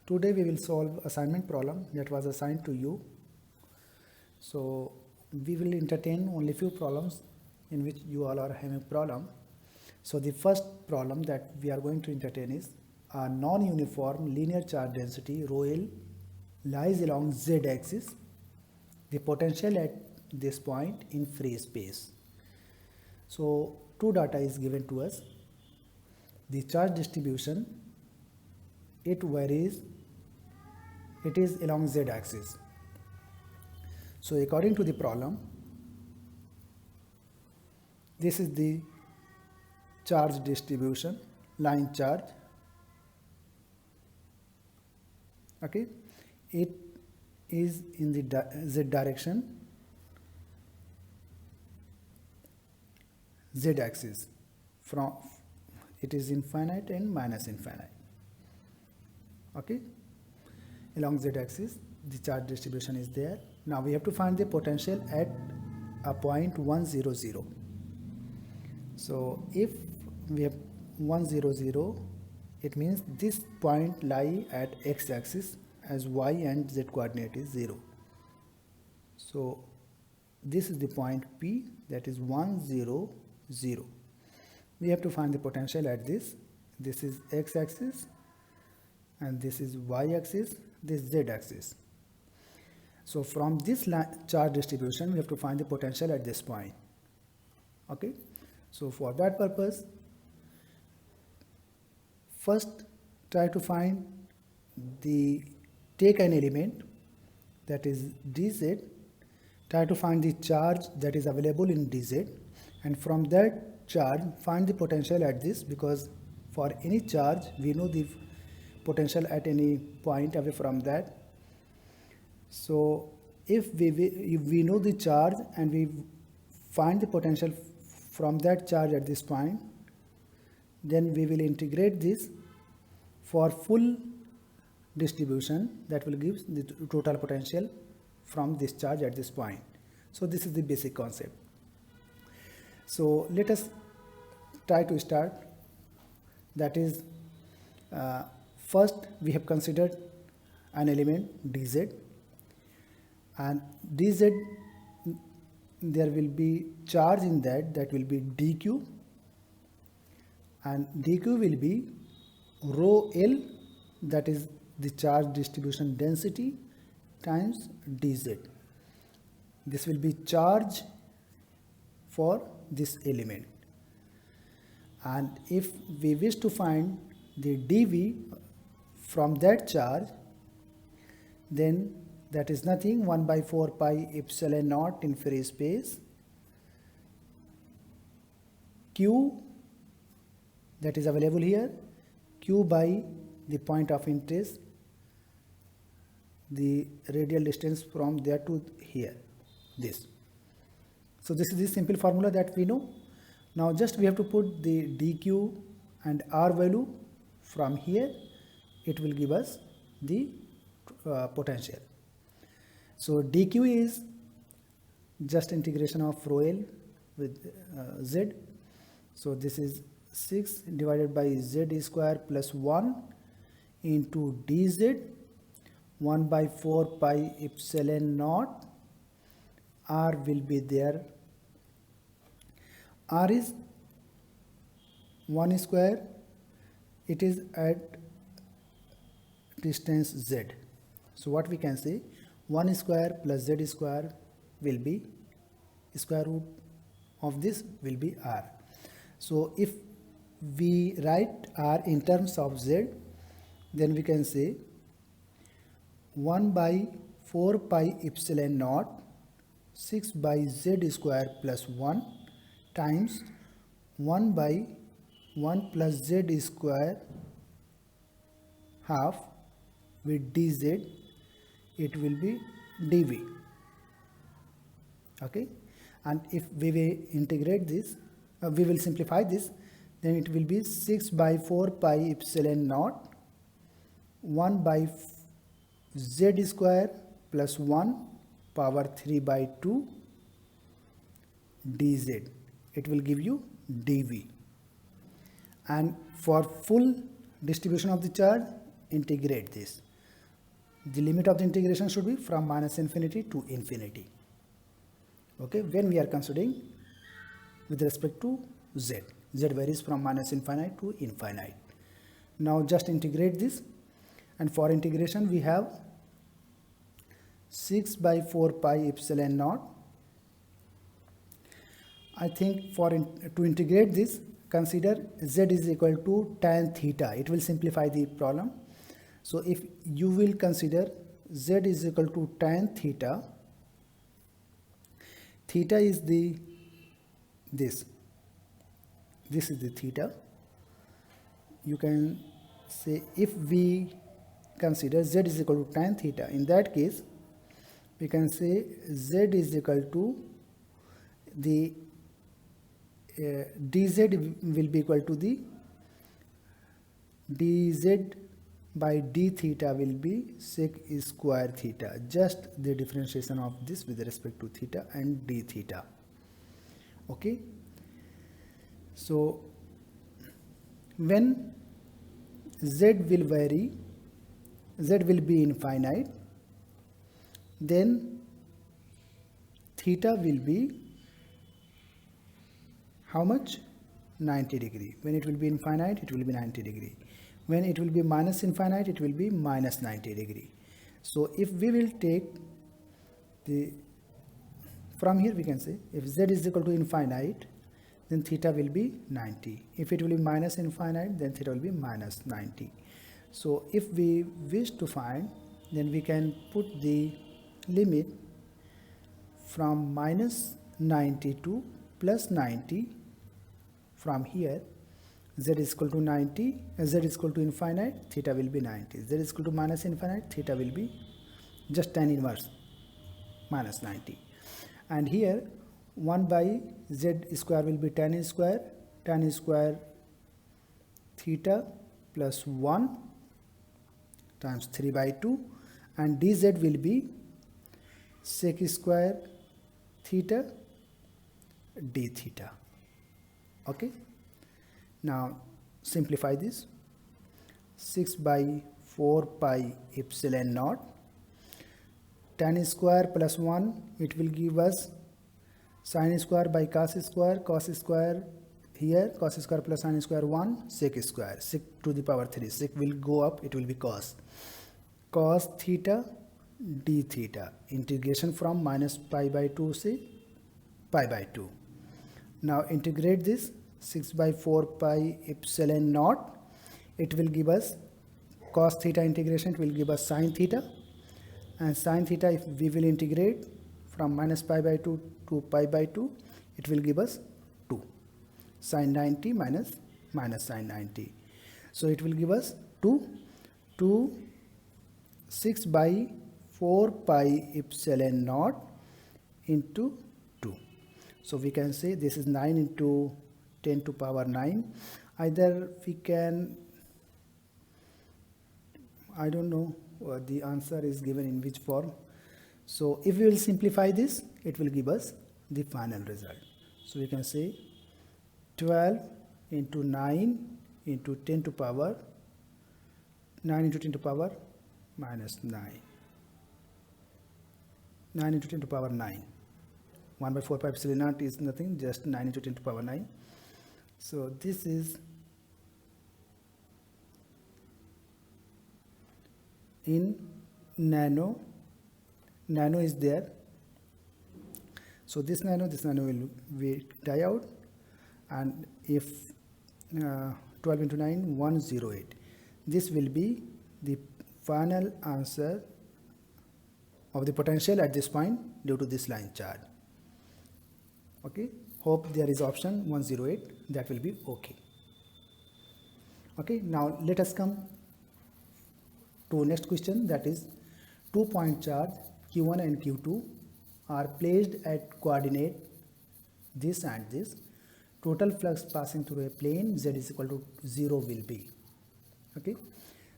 Today we will solve assignment problem that was assigned to you. So we will entertain only few problems in which you all are having problem. So the first problem that we are going to entertain is a non-uniform linear charge density rho L lies along z axis. The potential at this point in free space. So two data is given to us. The charge distribution, it varies, it is along z axis. So according to the problem, this is the charge distribution, line charge. Okay, it is in the z direction, z axis, from it is infinite and minus infinite. Okay, along z axis the charge distribution is there. Now we have to find the potential at a point 1, 0, 0. So if we have 1, 0, 0, it means this point lie at x axis as y and z coordinate is 0. So this is the point P, that is 1, 0, 0. We have to find the potential at this. This is x axis and this is y axis, this z axis. So from this charge distribution we have to find the potential at this point. Okay, so for that purpose, first try to find take an element that is dz, try to find the charge that is available in dz, and from that charge find the potential at this, because for any charge we know the potential at any point away from that. So if we know the charge and we find the potential from that charge at this point, then we will integrate this for full distribution, that will give the total potential from this charge at this point. So this is the basic concept. So let us try to start. That is, first we have considered an element dz, and dz there will be charge in that will be dq, and dq will be rho L, that is the charge distribution density, times dz. This will be charge for this element. And if we wish to find the dv from that charge, then that is nothing, 1 by 4 pi epsilon naught in free space q, that is available here, q by the point of interest, the radial distance from there to here, this. So this is the simple formula that we know. Now just we have to put the dq and r value from here, it will give us the potential. So dq is just integration of rho L with z. So this is 6 divided by z square plus 1 into dz, 1 by 4 pi epsilon naught. R will be there. R is 1 square, it is at distance z. So what we can say, 1 square plus z square will be square root of this will be r. So if we write r in terms of z, then we can say 1 by 4 pi epsilon naught 6 by z square plus 1 times 1 by 1 plus z square half with dz, it will be dv. Okay, and if we will integrate this, we will simplify this, then it will be 6 by 4 pi epsilon naught 1 by z square plus 1 power 3 by 2 dz. It will give you dv. And for full distribution of the charge, integrate this. the limit of the integration should be from minus infinity to infinity. Okay, when we are considering with respect to z varies from minus infinite to infinite. Now just integrate this, and for integration we have 6 by 4 pi epsilon naught. I think to integrate this, consider z is equal to tan theta. It will simplify the problem. So if you will consider z is equal to tan theta, theta is this is the theta. You can say if we consider z is equal to tan theta, in that case we can say z is equal to the dz will be equal to the dz by d theta will be sec square theta, just the differentiation of this with respect to theta and d theta. Okay, so when z will vary, z will be infinite, then theta will be how much? 90 degree. When it will be infinite, it will be 90 degree. When it will be minus infinite, it will be minus 90 degree. So if we will take from here we can say if z is equal to infinite, then theta will be 90. If it will be minus infinite, then theta will be minus 90. So if we wish to find, then we can put the limit from minus 90 to plus 90. From here, z is equal to 90, z is equal to infinite, theta will be 90. Z is equal to minus infinite, theta will be just tan inverse minus 90. And here 1 by z square will be tan square theta plus 1 times 3 by 2, and dz will be sec square theta d theta. Okay, now simplify this. 6 by 4 pi epsilon naught tan square plus 1, it will give us sin square by cos square here, cos square plus sin square 1, sec square, sec to the power 3, sec will go up, it will be cos theta d theta, integration from minus pi by 2 to pi by 2. Now integrate this 6 by 4 pi epsilon naught, it will give us cos theta integration, it will give us sin theta, and sin theta if we will integrate from minus pi by 2 to pi by 2, it will give us 2, sin 90 minus sin 90. So it will give us 2 6 by 4 pi epsilon naught into 2. So we can say this is 9 into 10 to power 9. Either we can, I don't know the answer is given in which form. So if we will simplify this, it will give us the final result. So we can say 12 into 9 into 10 to power 9 into 10 to power minus 9 into 10 to power 9. 1 by 4 pi epsilon naught is nothing, just 9 into 10 to power 9. So this is in nano is there. So this nano will die out, and if 12 into 9, 108. This will be the final answer of the potential at this point due to this line charge. Okay, hope there is option 108, that will be okay. Okay, now let us come to next question, that is 2-point charge Q1 and Q2 are placed at coordinate this and this. Total flux passing through a plane z is equal to 0 will be. Okay,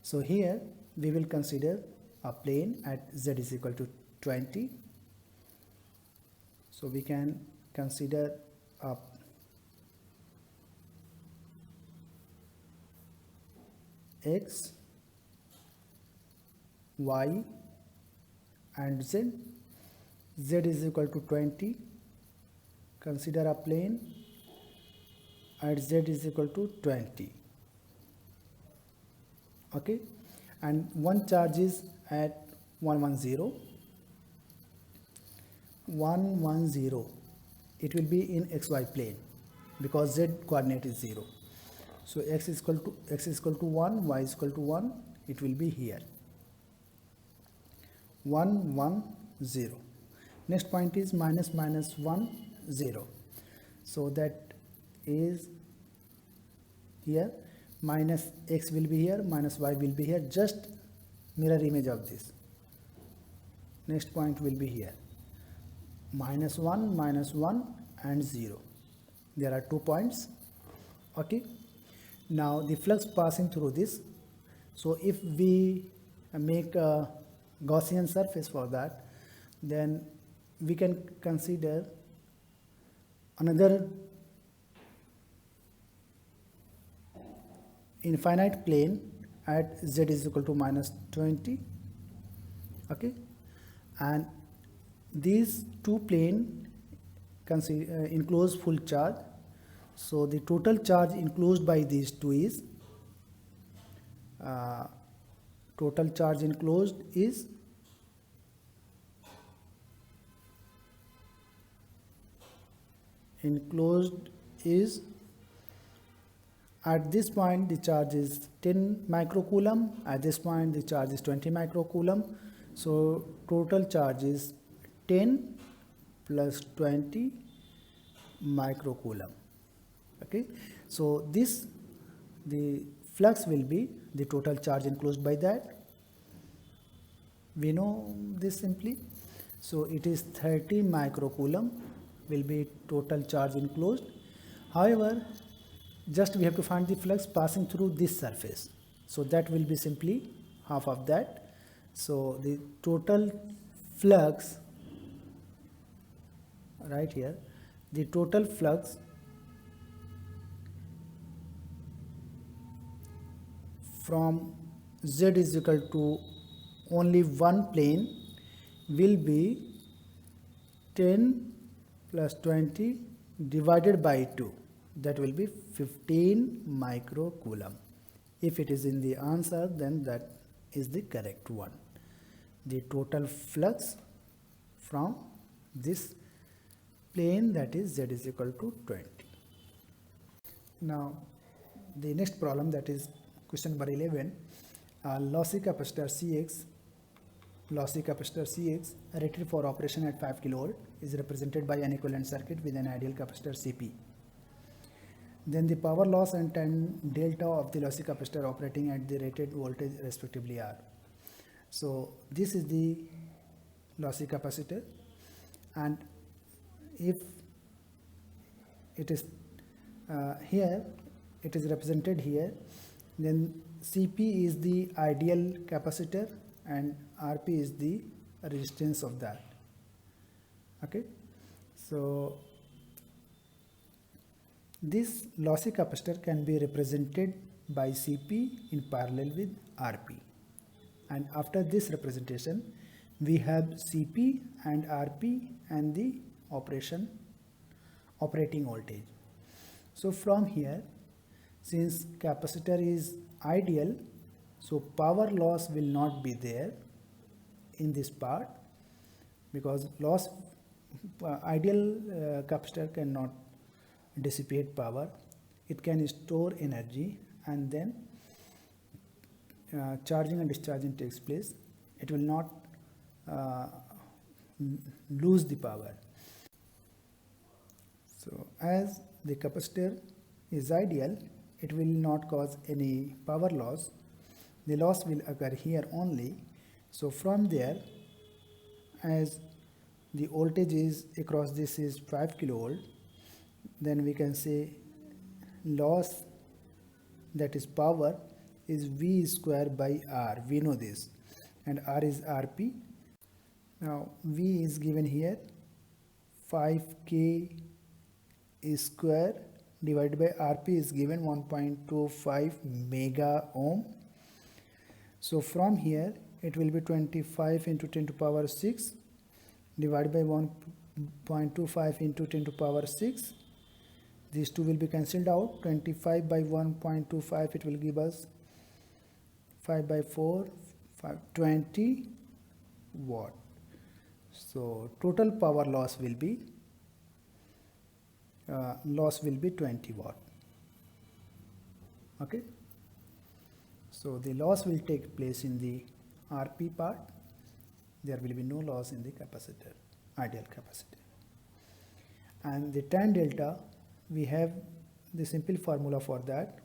so here we will consider a plane at z is equal to 20. So we can consider a x, y and z. Z is equal to 20. Consider a plane at z is equal to 20. Okay, and one charge is at 110. It will be in xy plane because z coordinate is 0. So x is equal to 1, y is equal to 1. It will be here 1 1 0. Next point is minus 1 0. So that is here, minus x will be here, minus y will be here, just mirror image of this. Next point will be here, minus 1 and 0. There are 2 points. Okay, now the flux passing through this. So if we make a Gaussian surface for that, then we can consider another infinite plane at z is equal to minus 20. Okay, and these two planes enclose full charge. So the total charge enclosed by these two is total charge enclosed is at this point the charge is 10 microcoulomb, at this point the charge is 20 microcoulomb. So total charge is 10 plus 20 microcoulomb. Okay, so the flux will be the total charge enclosed by that. We know this simply. So it is 30 microcoulomb will be total charge enclosed. However, just we have to find the flux passing through this surface. So that will be simply half of that. So the total flux right here, the total flux from z is equal to only one plane will be 10 plus 20 divided by 2. That will be 15 microcoulomb. If it is in the answer, then that is the correct one. The total flux from this plane, that is z is equal to 20. Now the next problem, that is question number 11. Lossy capacitor Cx rated for operation at 5 kV is represented by an equivalent circuit with an ideal capacitor Cp. Then the power loss and tan delta of the lossy capacitor operating at the rated voltage respectively are. So this is the lossy capacitor, and if it is here, it is represented here, then Cp is the ideal capacitor and Rp is the resistance of that. Okay, so this lossy capacitor can be represented by Cp in parallel with Rp, and after this representation we have Cp and Rp and the operating voltage. So from here, since capacitor is ideal, so power loss will not be there in this part, because ideal capacitor cannot dissipate power. It can store energy, and then charging and discharging takes place. It will not lose the power. So as the capacitor is ideal, it will not cause any power loss. The loss will occur here only. So from there, as the voltage is across this is 5 kilovolt, then we can say loss, that is power, is V square by R. We know this, and R is Rp. Now V is given here 5k square divided by Rp is given 1.25 mega ohm. So from here it will be 25 into 10 to power 6 divided by 1.25 into 10 to power 6. These two will be cancelled out. 25 by 1.25, it will give us 5 by 4, 20 watt. So total power loss will be 20 watt. Okay. So the loss will take place in the RP part. There will be no loss in the capacitor, ideal capacitor. And the tan delta, we have the simple formula for that.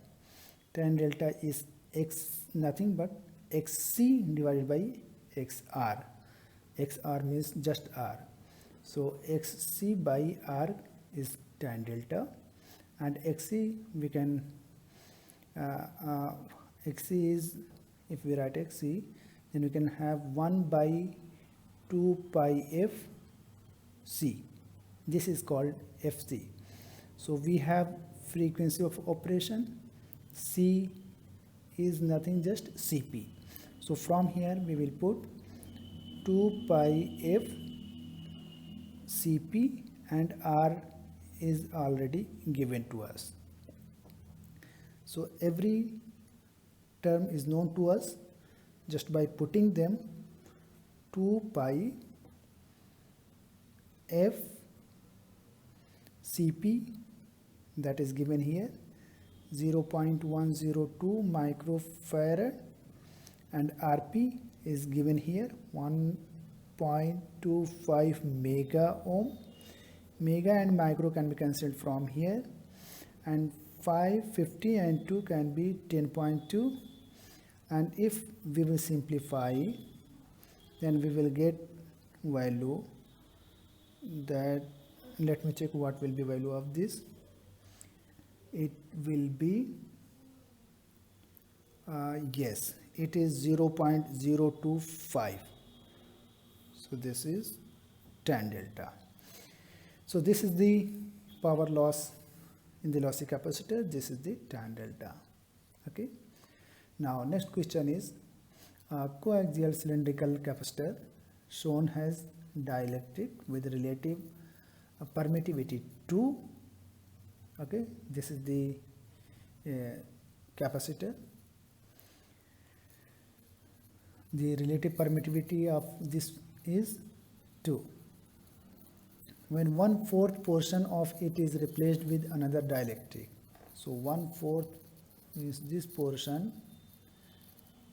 Tan delta is x, nothing but xc divided by xr. xr means just r. So xc by r is tan delta, and xc we can xc is, if we write xc, then we can have 1 by 2 pi f c. This is called fc. So we have frequency of operation. C is nothing, just Cp. So from here we will put 2 pi f Cp, and R is already given to us. So every term is known to us just by putting them. 2 pi f Cp, that is given here, 0.102 microfarad, and Rp is given here 1.25 mega ohm. Mega and micro can be cancelled from here, and 550 and 2 can be 10.2, and if we will simplify, then we will get value that, let me check what will be value of this. It will be yes, it is 0.025. So this is tan delta. So this is the power loss in the lossy capacitor. This is the tan delta. Okay. Now next question is coaxial cylindrical capacitor shown as dielectric with relative permittivity 2. Okay, this is the capacitor. The relative permittivity of this is 2. When 1/4 portion of it is replaced with another dielectric, so 1/4 means this portion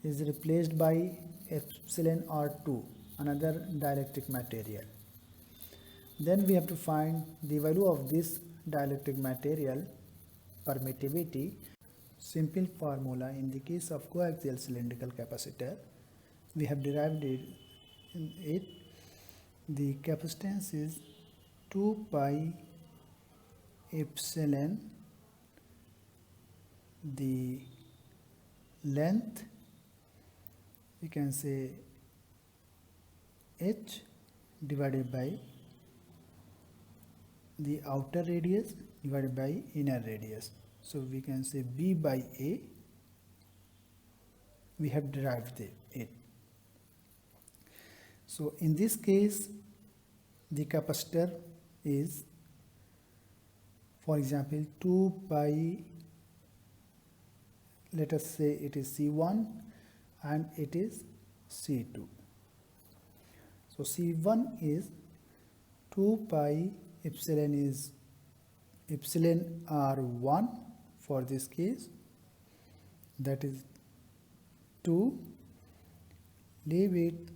is replaced by epsilon R2, another dielectric material. Then we have to find the value of this dielectric material permittivity. Simple formula in the case of coaxial cylindrical capacitor, we have derived it. The capacitance is 2 pi epsilon, the length we can say h divided by the outer radius divided by inner radius. So we can say B by A. We have derived it. So in this case, the capacitor is, for example, 2 pi, let us say it is C1 and it is C2. So C1 is 2 pi epsilon is epsilon R1 for this case, that is 2, leave it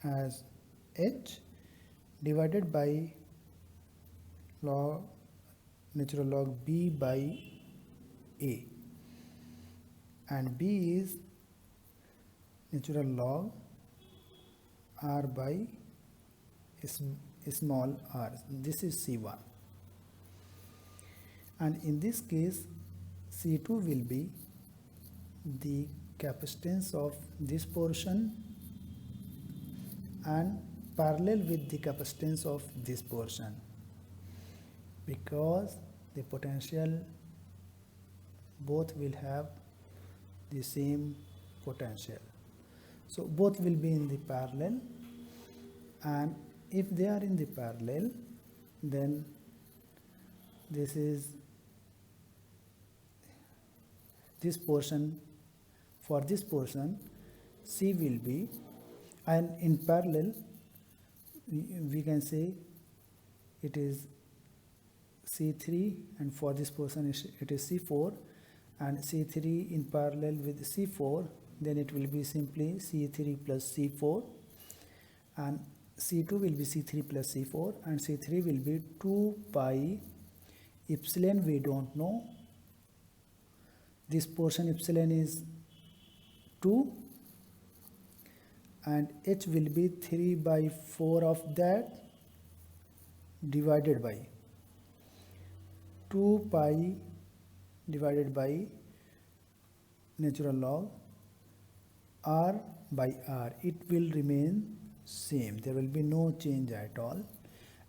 as H divided by log natural log B by A, and B is natural log R by small r. This is C1, and in this case C2 will be the capacitance of this portion and parallel with the capacitance of this portion, because the potential both will have the same potential. So both will be in the parallel, and if they are in the parallel, then this is this portion. For this portion, C will be, and in parallel we can say it is C3, and for this portion it is C4, and C3 in parallel with C4, then it will be simply C3 plus C4, and C2 will be C3 plus C4, and C3 will be 2 pi epsilon. We don't know this portion, epsilon is 2, and H will be 3 by 4 of that divided by 2 pi divided by natural log R by R. It will remain same, there will be no change at all,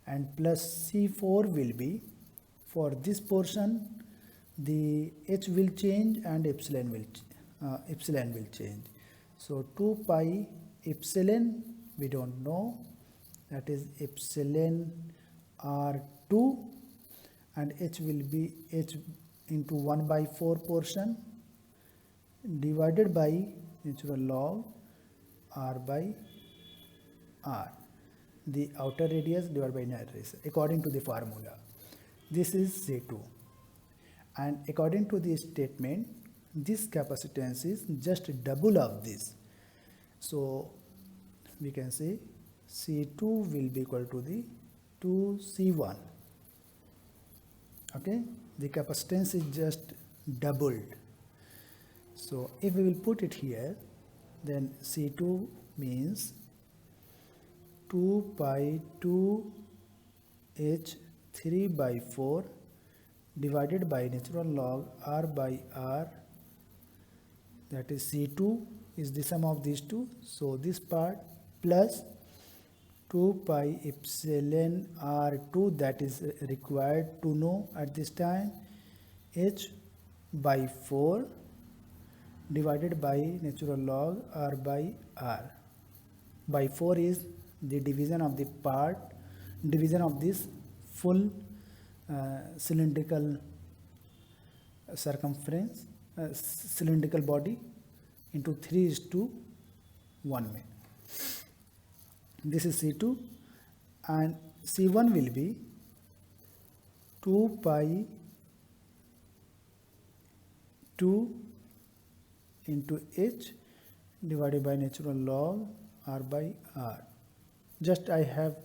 and plus C4 will be, for this portion the H will change and epsilon will change. So 2 pi epsilon, we don't know, that is epsilon R2, and H will be H into 1 by 4 portion divided by natural log R by R, the outer radius divided by inner radius, according to the formula. This is C2, and according to the statement, this capacitance is just double of this. So we can say C2 will be equal to the 2C1. Okay, the capacitance is just doubled. So if we will put it here, then C2 means 2 pi 2H 3 by 4 divided by natural log R by R, that is C2 is the sum of these two, so this part plus 2 pi epsilon R2, that is required to know at this time, H by 4 divided by natural log R by R. By 4 is the division of the part, division of this full cylindrical circumference, cylindrical body into 3:1. This is C2, and C1 will be 2 pi 2 into H divided by natural log R by R. Just I have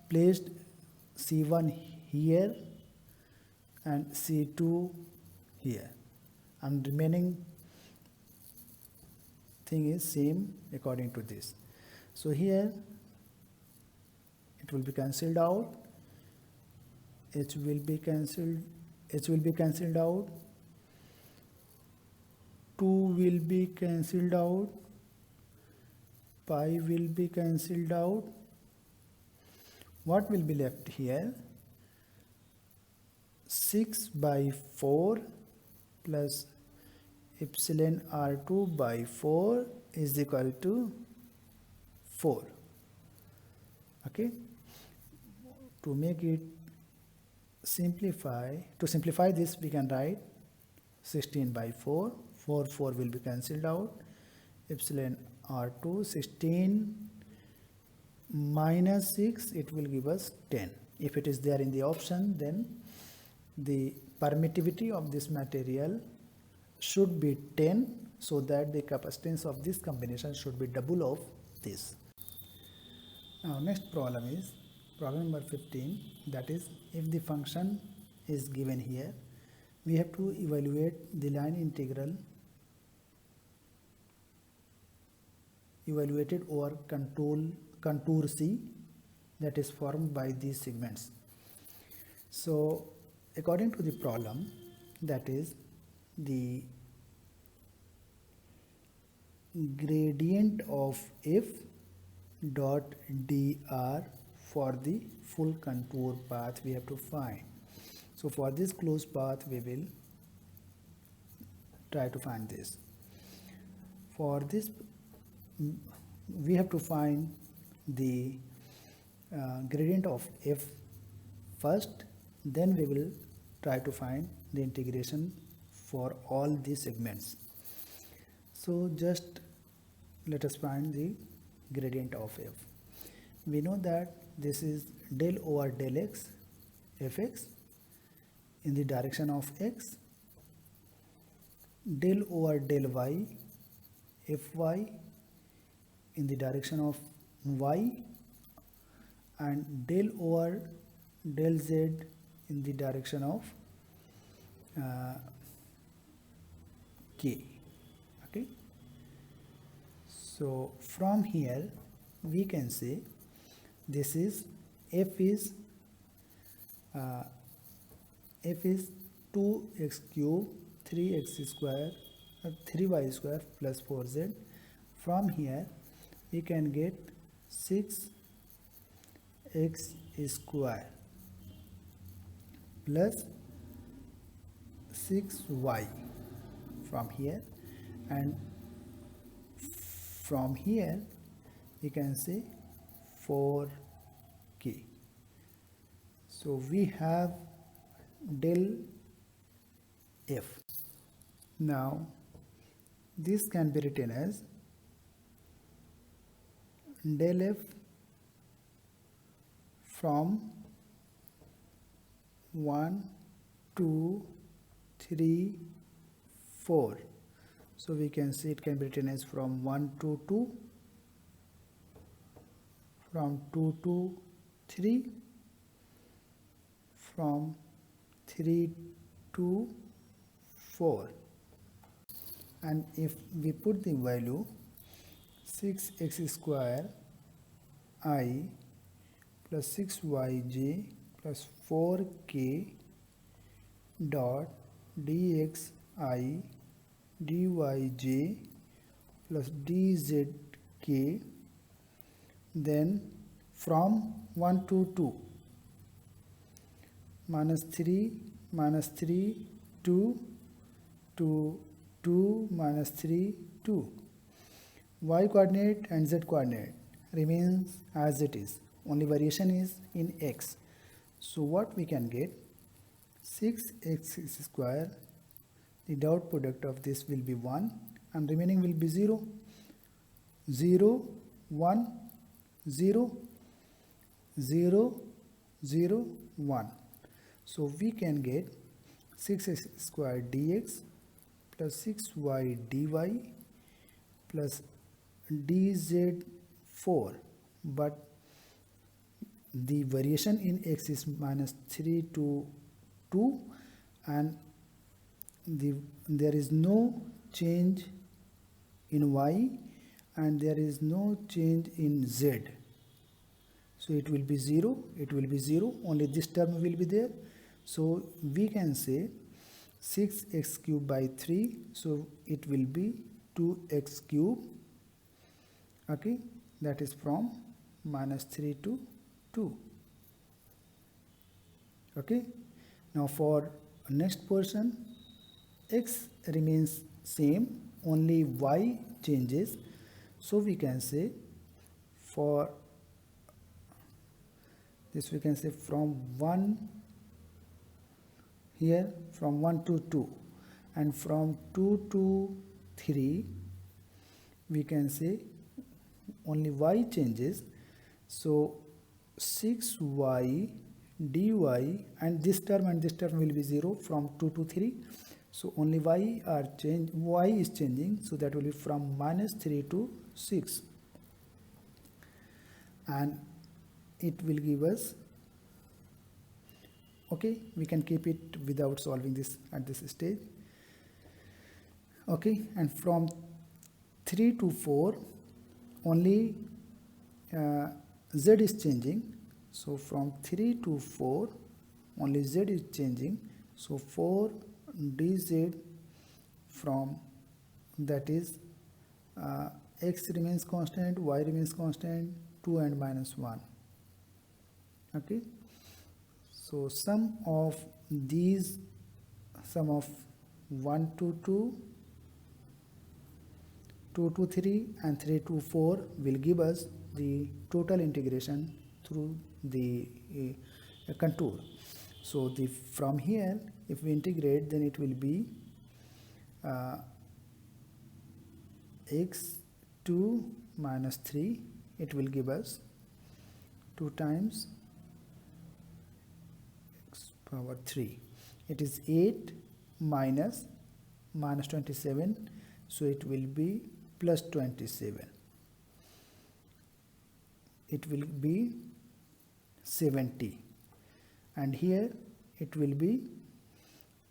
placed C1 here and C2 here, and remaining thing is same according to this. So here it will be cancelled out, H will be cancelled out, 2 will be cancelled out, pi will be cancelled out. What will be left here? 6 by 4 plus epsilon R2 by 4 is equal to 4. Okay, to make it simplify this, we can write 16 by 4, 4 will be cancelled out, epsilon R2, 16 minus 6, it will give us 10. If it is there in the option, then the permittivity of this material should be 10, so that the capacitance of this combination should be double of this. Now next problem is problem number 15, that is, if the function is given here, we have to evaluate the line integral evaluated over contour C, that is formed by these segments. So according to the problem, that is the gradient of f dot dr for the full contour path we have to find. So for this closed path we will try to find this. For this we have to find the gradient of f first, then we will try to find the integration for all these segments. So just let us find the gradient of f. We know that this is del over del x fx in the direction of x, del over del y fy in the direction of y, and del over del z in the direction of k. Okay, so from here we can say this is f is 2x cube 3x square 3y square plus 4z. From here we can get 6x square plus 6y from here, and from here we can say 4k. So we have del f. Now this can be written as del f from 1, 2, 3, 4. So we can see it can be written as from 1 to 2, from 2 to 3, from 3 to 4. And if we put the value 6x square I plus 6yj plus 4k dot dxi dyj plus dzk, then from 1 to 2, minus 3 2 to 2 minus 3 2. Y coordinate and z coordinate remains as it is, only variation is in x. So what we can get, 6x square, the dot product of this will be 1 and remaining will be 0, 0, 1, 0, 0, 0, 1. So we can get 6x square dx plus 6y dy plus dz4, but the variation in x is minus 3 to 2 and there is no change in y and there is no change in z. So it will be 0, only this term will be there. So we can say 6x cube by 3, so it will be 2x cube. Okay, that is from minus 3 to 2. Okay, now for next portion, x remains same, only y changes. So we can say for this we can say from 1 here, from 1 to 2, and from 2 to 3 we can say only y changes. So 6y dy, and this term will be 0 from 2 to 3. So only y is changing, so that will be from minus 3 to 6, and it will give us, okay, we can keep it without solving this at this stage. Okay, and from 3 to 4 only z is changing. So from 3 to 4 only z is changing. So 4 dz from, that is x remains constant, y remains constant, 2 and minus 1. Okay, so sum of 1 to 2 2 to 3 and 3 to 4 will give us the total integration through the contour. So from here, if we integrate, then it will be x2 minus 3, it will give us 2 times x power 3. It is 8 minus 27, so it will be plus 27. It will be 70, and here it will be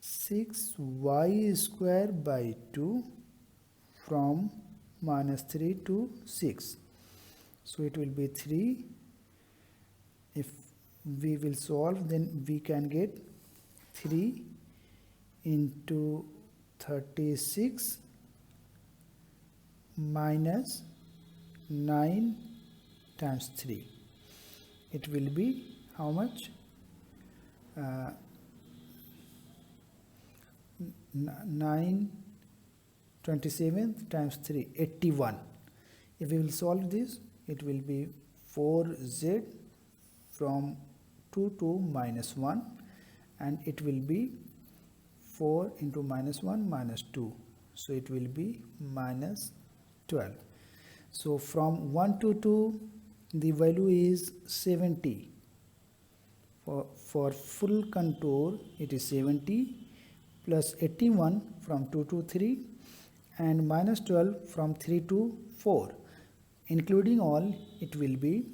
6y square by 2 from minus 3 to 6. So it will be 3. If we will solve, then we can get 3 into 36 minus 9 times 3. It will be how much? 9 27 times 3, 81. If we will solve this, it will be 4z from 2 to minus 1, and it will be 4 into minus 1 minus 2, so it will be minus 12. So from 1 to 2, the value is 70. For full contour, it is 70 plus 81 from 2 to 3 and minus 12 from 3 to 4. Including all, it will be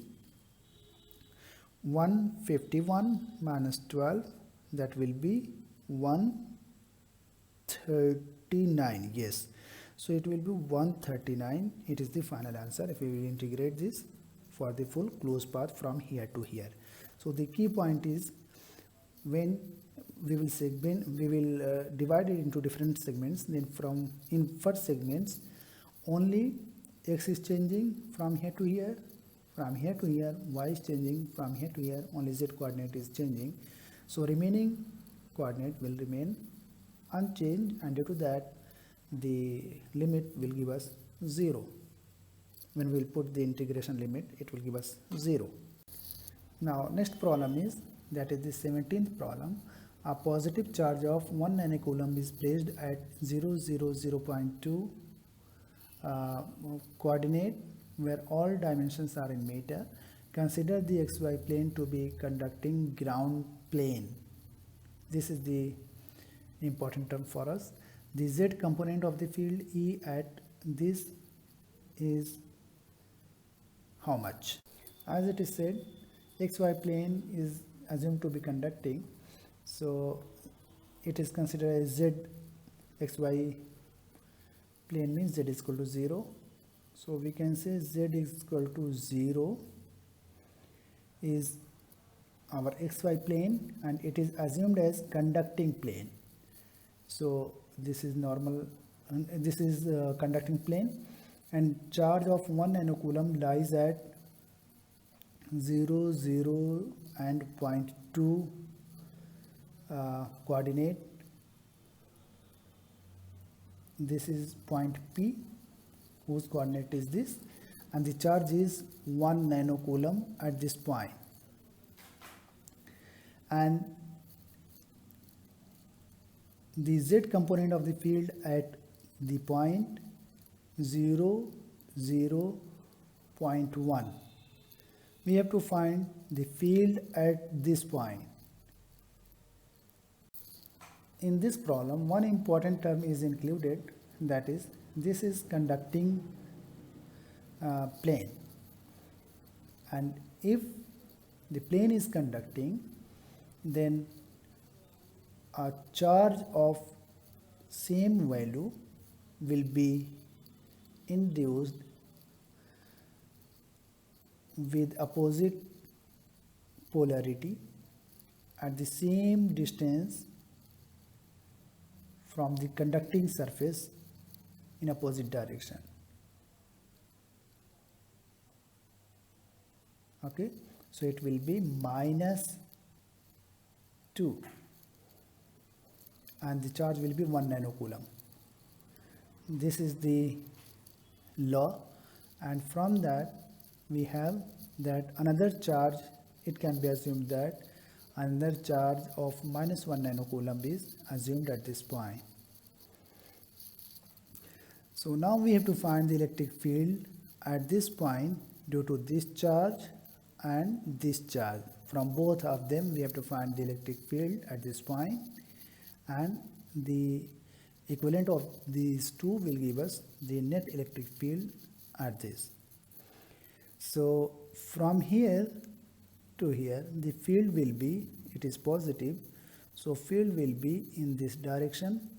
151 minus 12, that will be 139. Yes, so it will be 139. It is the final answer if we will integrate this for the full closed path from here to here. So the key point is, when we will divide it into different segments, then from in first segments only x is changing from here to here, from here to here, y is changing from here to here, only z coordinate is changing. So remaining coordinate will remain unchanged, and due to that the limit will give us 0. When we will put the integration limit, it will give us 0. Now next problem is, that is the 17th problem. A positive charge of 1 nanocoulomb is placed at 0.2 coordinate where all dimensions are in meter. Consider the xy plane to be conducting ground plane. This is the important term for us. The z component of the field E at this is how much? As it is said, xy plane is assumed to be conducting, so it is considered as z xy plane means z is equal to 0. So we can say z is equal to 0 is our xy plane, and it is assumed as conducting plane. So this is normal, this is conducting plane, and charge of 1 nanocoulomb lies at 0, 0 and 0.2 coordinate. This is point P, whose coordinate is this, and the charge is 1 nanocoulomb at this point. And the z component of the field at the point 0, 0.1. We have to find the field at this point. In this problem, one important term is included, that is, this is conducting plane, and if the plane is conducting, then a charge of same value will be induced with opposite polarity at the same distance from the conducting surface in opposite direction. Okay, so it will be minus 2 and the charge will be 1 nanocoulomb. This is the law, and from that we have that another charge, it can be assumed that another charge of -1 nanocoulomb is assumed at this point. So now we have to find the electric field at this point due to this charge and this charge. From both of them we have to find the electric field at this point, and the equivalent of these two will give us the net electric field at this. So from here to here the field will be, it is positive, so field will be in this direction,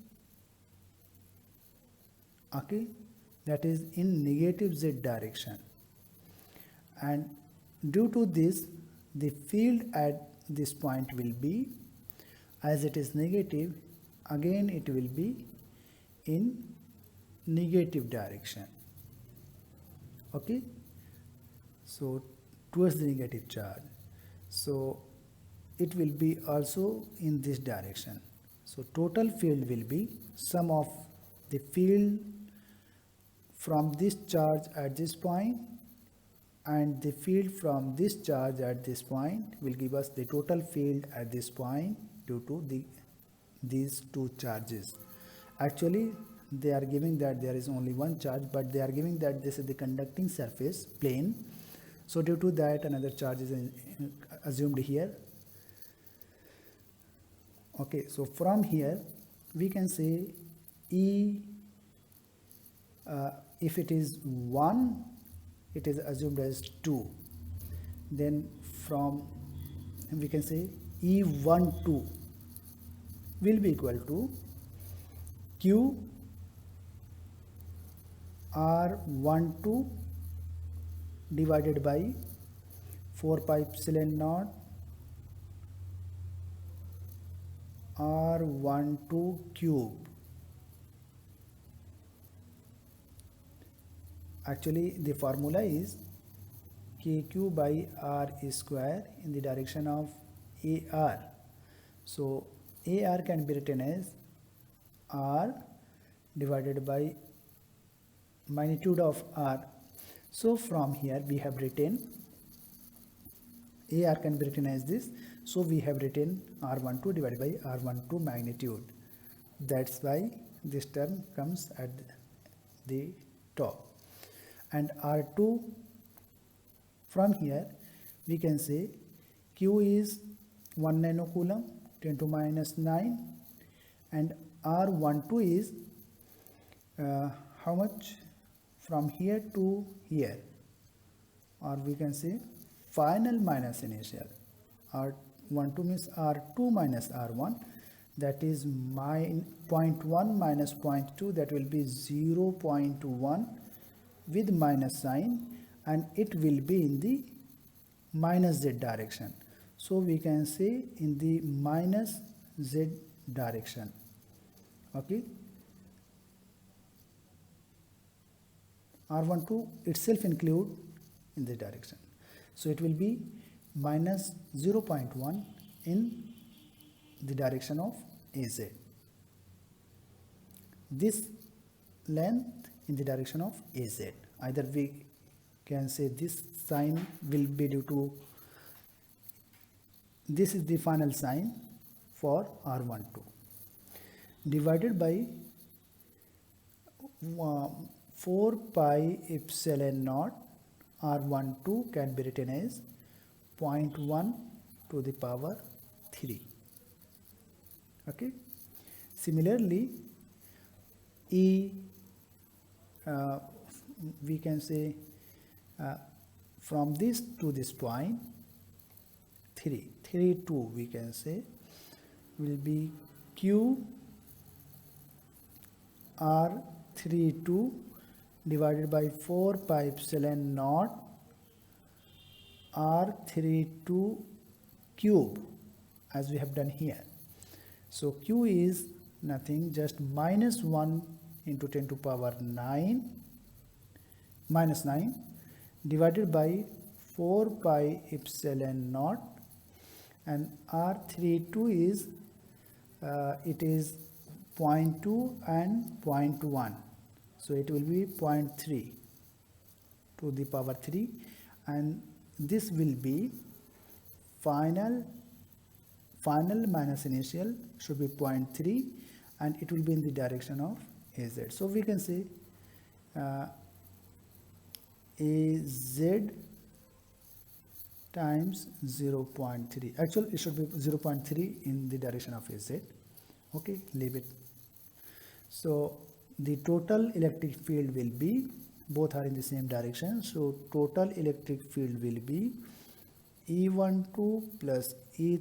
okay, that is in negative z direction, and due to this the field at this point will be, as it is negative, again it will be in negative direction, okay, so towards the negative charge, so it will be also in this direction. So total field will be sum of the field from this charge at this point and the field from this charge at this point will give us the total field at this point due to these two charges. Actually they are giving that there is only one charge, but they are giving that this is the conducting surface plane, so due to that another charge is assumed here. Okay, so from here we can say E, if it is 1 it is assumed as 2, then from we can say E12 will be equal to Q R12 divided by 4 pi epsilon naught R12 cube. Actually the formula is KQ by R square in the direction of AR. So AR can be written as R divided by magnitude of R. So from here we have written AR can be written as this. So we have written R12 divided by R12 magnitude. That's why this term comes at the top. And R2, from here we can say Q is 1 nanocoulomb 10 to minus 9, and R12 is how much from here to here, or we can say final minus initial. R12 means R2 minus R1, that is 0.1 minus 0.2, that will be 0.1 with minus sign, and it will be in the minus z direction. So we can say in the minus z direction, okay. R12 itself include in this direction. So it will be minus 0.1 in the direction of AZ. This length in the direction of AZ. Either we can say this sign will be due to, this is the final sign for R12, divided by 4 pi epsilon naught. R12 can be written as 0.1 to the power 3. Okay. Similarly, E, we can say from this to this point 3 2 we can say will be Q R32 divided by 4 pi epsilon naught R32 cube, as we have done here. So Q is nothing, just minus 1 into 10 to power 9 minus 9 divided by 4 pi epsilon naught, and R32 is it is 0.2 and 0.1, so it will be 0.3. to the power 3, and this will be final minus initial should be 0.3, and it will be in the direction of AZ. So we can say AZ times 0.3. Actually, it should be 0.3 in the direction of AZ. Okay, leave it. So the total electric field will be, both are in the same direction, so total electric field will be E12 plus E